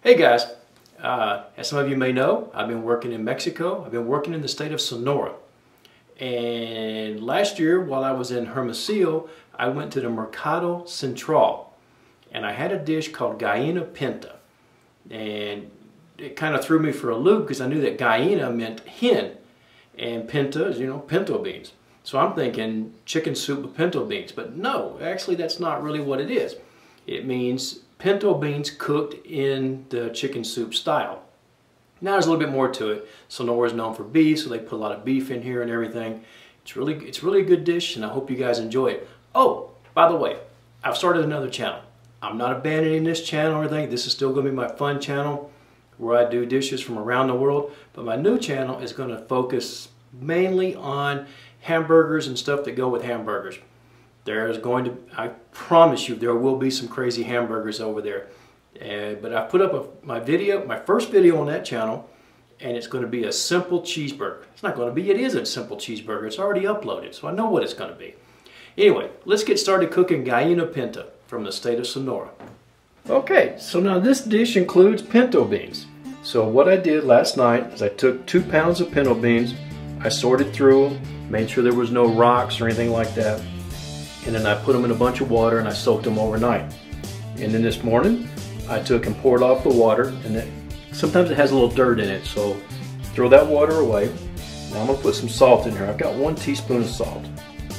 Hey guys, as some of you may know, I've been working in Mexico. I've been working in the state of Sonora. And last year, while I was in Hermosillo, I went to the Mercado Central. And I had a dish called Gallina Pinta. And it kind of threw me for a loop because I knew that gallina meant hen. And pinta is, pinto beans. So I'm thinking chicken soup with pinto beans. But no, actually that's not really what it is. It means pinto beans cooked in the chicken soup style. Now there's a little bit more to it. Sonora is known for beef, so they put a lot of beef in here and everything. It's really a good dish, and I hope you guys enjoy it. Oh, by the way, I've started another channel. I'm not abandoning this channel or anything. This is still going to be my fun channel where I do dishes from around the world. But my new channel is going to focus mainly on hamburgers and stuff that go with hamburgers. There's going to, I promise you, there will be some crazy hamburgers over there. But I put up my first video on that channel, and it's going to be a simple cheeseburger. It's not going to be, it is a simple cheeseburger. It's already uploaded, so I know what it's going to be. Anyway, let's get started cooking Gallina Pinta from the state of Sonora. Okay, so now this dish includes pinto beans. So what I did last night is I took 2 pounds of pinto beans, I sorted through them, made sure there was no rocks or anything like that. And then I put them in a bunch of water and I soaked them overnight. And then this morning, I took and poured off the water, and sometimes it has a little dirt in it, so throw that water away. Now I'm gonna put some salt in here. I've got 1 teaspoon of salt.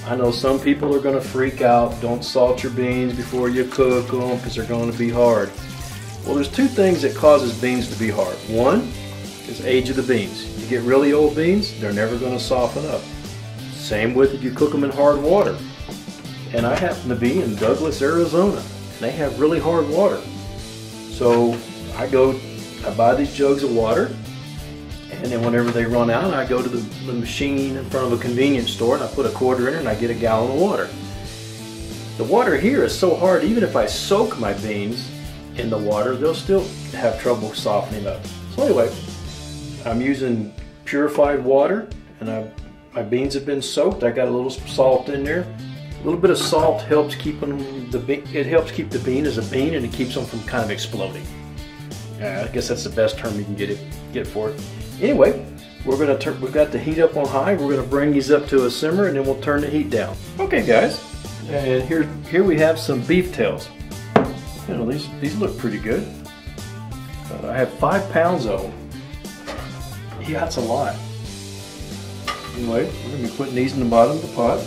I know some people are gonna freak out. Don't salt your beans before you cook them because they're gonna be hard. Well, there's 2 things that causes beans to be hard. One is age of the beans. You get really old beans, they're never gonna soften up. Same with if you cook them in hard water. And I happen to be in Douglas, Arizona, and they have really hard water. So I buy these jugs of water, and then whenever they run out, I go to the machine in front of a convenience store, and I put a quarter in it, and I get a gallon of water. The water here is so hard, even if I soak my beans in the water, they'll still have trouble softening up. So anyway, I'm using purified water, and my beans have been soaked. I got a little salt in there. A little bit of salt helps keep keep the bean as a bean, and it keeps them from kind of exploding. I guess that's the best term you can get for it. Anyway, we've got the heat up on high. We're gonna bring these up to a simmer, and then we'll turn the heat down. Okay, guys, and here we have some beef tails. These look pretty good. I have 5 pounds of them. Yeah, that's a lot. Anyway, we're gonna be putting these in the bottom of the pot.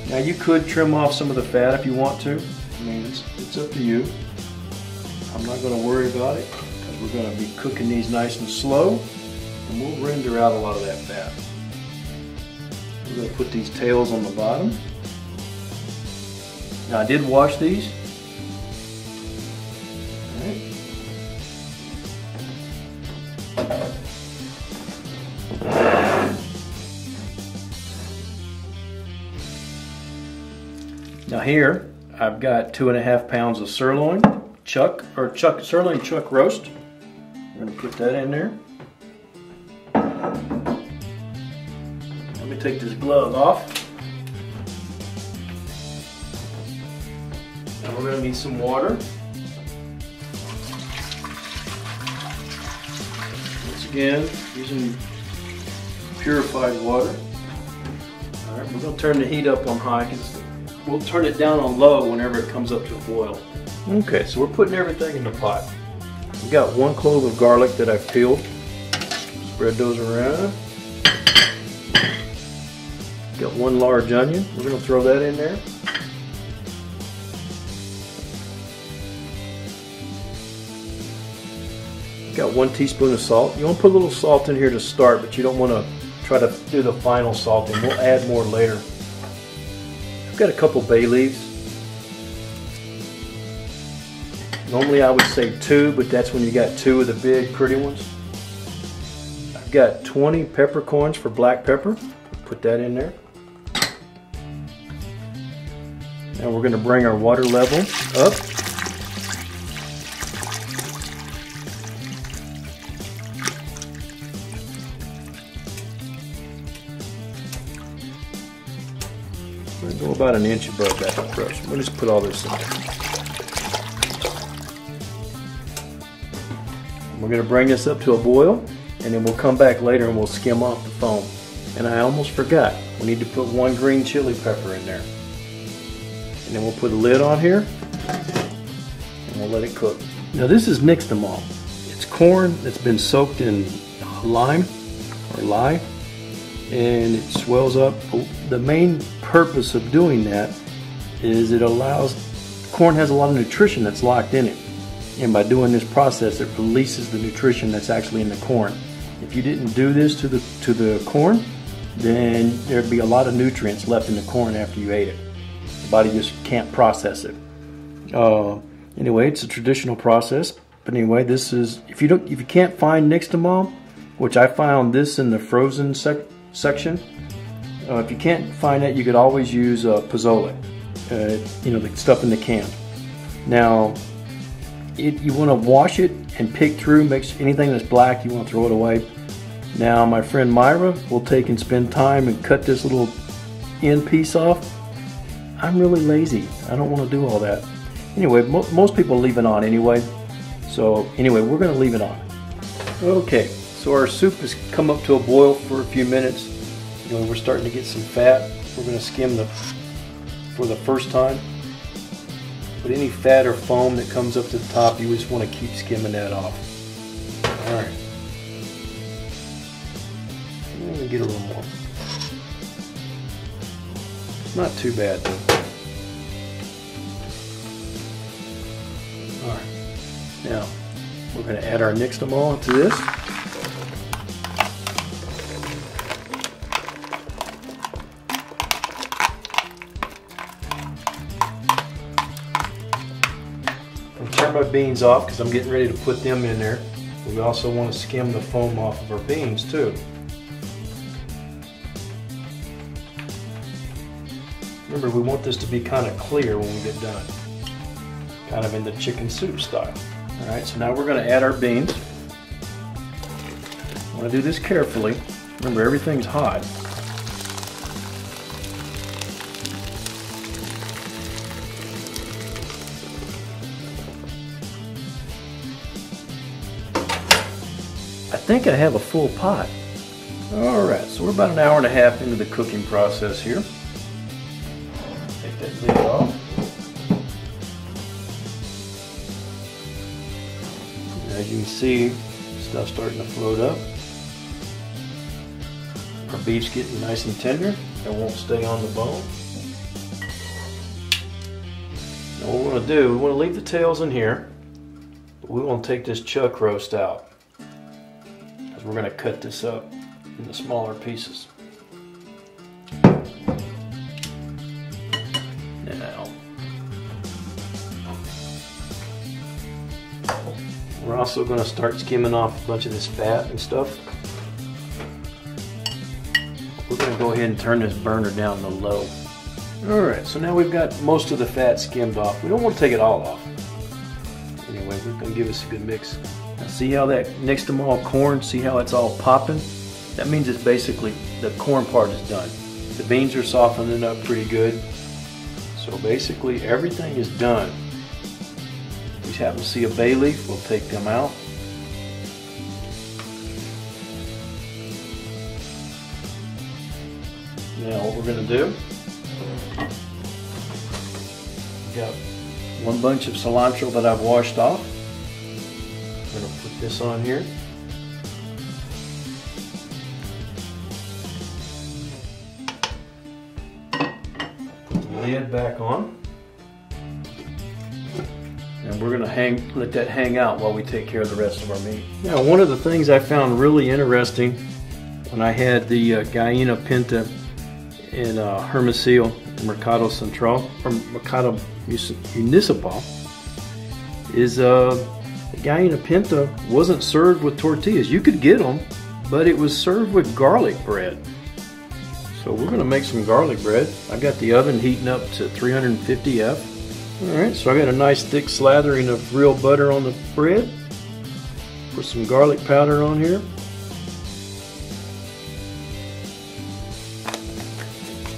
Now you could trim off some of the fat if you want to. I mean, it's up to you. I'm not going to worry about it because we're going to be cooking these nice and slow, and we'll render out a lot of that fat. We're going to put these tails on the bottom. Now I did wash these. All right. Now here, I've got 2.5 pounds of sirloin sirloin chuck roast. We're going to put that in there. Let me take this glove off. Now we're going to need some water. Once again, using purified water. All right, we're going to turn the heat up on high. We'll turn it down on low whenever it comes up to a boil. Okay, so we're putting everything in the pot. We've got 1 clove of garlic that I've peeled. Spread those around. Got 1 large onion. We're going to throw that in there. Got 1 teaspoon of salt. You want to put a little salt in here to start, but you don't want to try to do the final salting. We'll add more later. I've got a couple bay leaves. Normally I would say 2, but that's when you got 2 of the big pretty ones. I've got 20 peppercorns for black pepper. Put that in there. Now we're going to bring our water level up. We're going to go about 1 inch above that crust. We'll just put all this in there. We're going to bring this up to a boil, and then we'll come back later and we'll skim off the foam. And I almost forgot, we need to put 1 green chili pepper in there. And then we'll put a lid on here, and we'll let it cook. Now this is Nixtamal. It's corn that's been soaked in lime, or lye, and it swells up. The main purpose of doing that is it allows, corn has a lot of nutrition that's locked in it. And by doing this process, it releases the nutrition that's actually in the corn. If you didn't do this to the corn, then there'd be a lot of nutrients left in the corn after you ate it. The body just can't process it. Anyway, it's a traditional process. But anyway, this is, if you can't find Nixtamal, which I found this in the frozen section. If you can't find that, you could always use pozole. You know, the stuff in the can. Now, you want to wash it and pick through, anything that's black, you want to throw it away. Now my friend Myra will take and spend time and cut this little end piece off. I'm really lazy. I don't want to do all that. Anyway, most people leave it on anyway. So anyway, we're going to leave it on. Okay, so our soup has come up to a boil for a few minutes. You know, we're starting to get some fat. We're going to skim for the first time. But any fat or foam that comes up to the top, you just want to keep skimming that off. All right. Let me get a little more. Not too bad though. All right. Now we're going to add our Nixtamal to this. Turn my beans off because I'm getting ready to put them in there. We also want to skim the foam off of our beans too. Remember, we want this to be kind of clear when we get done. Kind of in the chicken soup style. Alright, so now we're going to add our beans. I want to do this carefully. Remember, everything's hot. I think I have a full pot. Alright, so we're about an hour and a half into the cooking process here. Take that lid off. As you can see, stuff's starting to float up. Our beef's getting nice and tender. It won't stay on the bone. Now what we want to do, we want to leave the tails in here, but we want to take this chuck roast out. We're going to cut this up into smaller pieces. Now, we're also going to start skimming off a bunch of this fat and stuff. We're going to go ahead and turn this burner down to low. Alright, so now we've got most of the fat skimmed off. We don't want to take it all off. Anyway, we're going to give us a good mix. Now see how that Nixtamal corn, see how it's all popping? That means it's basically, the corn part is done. The beans are softening up pretty good. So basically everything is done. If we happen to see a bay leaf, we'll take them out. Now what we're going to do, we've got one bunch of cilantro that I've washed off. I'm going to put this on here. Put the lid back on. And we're going to let that hang out while we take care of the rest of our meat. Now, one of the things I found really interesting when I had the Gallina Pinta in Hermosillo, Mercado Central, or Mercado Municipal, is Gallina Pinta wasn't served with tortillas. You could get them, but it was served with garlic bread. So we're going to make some garlic bread. I've got the oven heating up to 350 F. Alright, so I got a nice thick slathering of real butter on the bread. Put some garlic powder on here.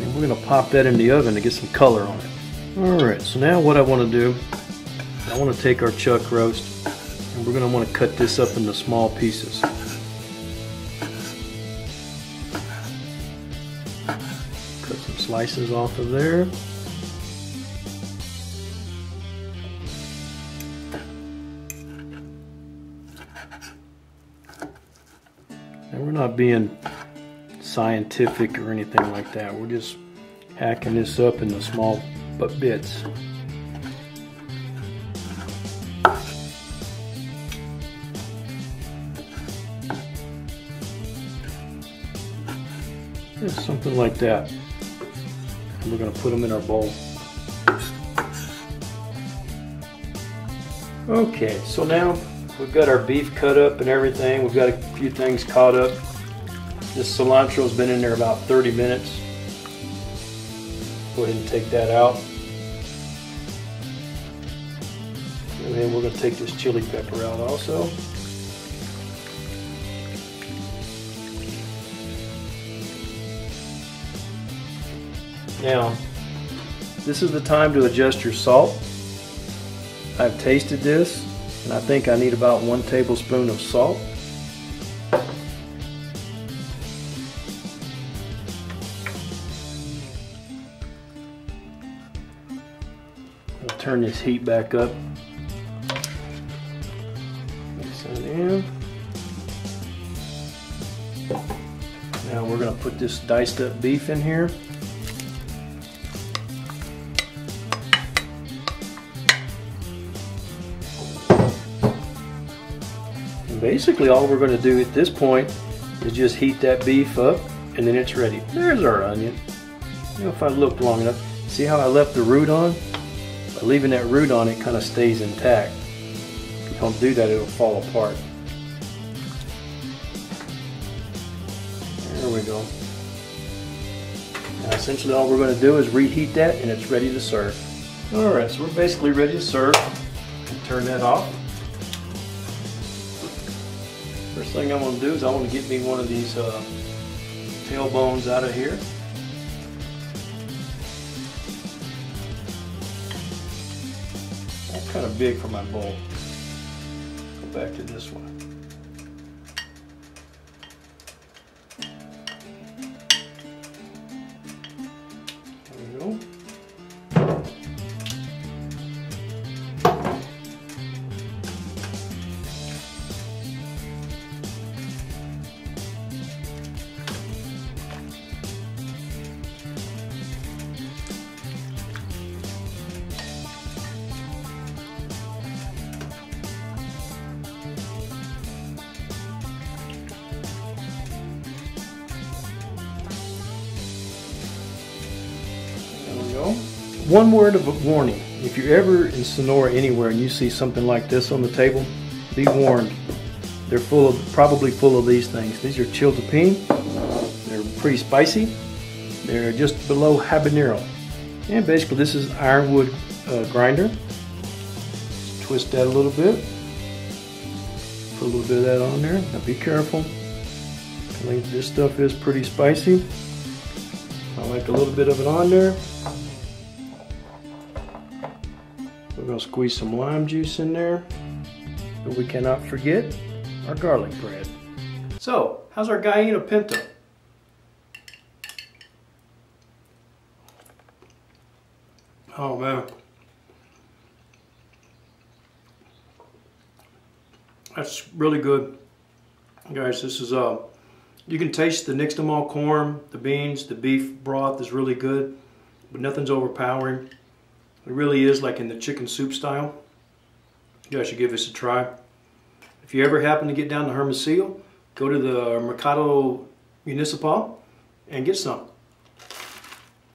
And we're going to pop that in the oven to get some color on it. Alright, so now what I want to do, I want to take our chuck roast and And we're going to want to cut this up into small pieces. Cut some slices off of there. And we're not being scientific or anything like that. We're just hacking this up into small bits. Just something like that. And we're going to put them in our bowl. Okay, so now we've got our beef cut up and everything. We've got a few things caught up. This cilantro's been in there about 30 minutes. Go ahead and take that out. And then we're going to take this chili pepper out also. Now, this is the time to adjust your salt. I've tasted this, and I think I need about 1 tablespoon of salt. I'll turn this heat back up. Mix that in. Now we're going to put this diced up beef in here. Basically all we're going to do at this point is just heat that beef up and then it's ready. There's our onion. You know, if I looked long enough, see how I left the root on? By leaving that root on, it kind of stays intact. If you don't do that, it'll fall apart. There we go. Now essentially all we're going to do is reheat that and it's ready to serve. Alright, so we're basically ready to serve. Turn that off. First thing I want to do is I want to get me one of these tailbones out of here. That's kind of big for my bowl. Go back to this one. There we go. One word of a warning: if you're ever in Sonora anywhere and you see something like this on the table, be warned. They're probably full of these things. These are chile. They're pretty spicy. They're just below habanero. And basically this is ironwood grinder. Just twist that a little bit. Put a little bit of that on there. Now be careful. I think this stuff is pretty spicy. I like a little bit of it on there. We're going to squeeze some lime juice in there. But we cannot forget our garlic bread. So, how's our Gallina Pinta? Oh man. That's really good. Guys, this is you can taste the Nixtamal corn, the beans, the beef broth is really good, but nothing's overpowering. It really is like in the chicken soup style. You guys should give this a try. If you ever happen to get down to Hermosillo, go to the Mercado Municipal and get some.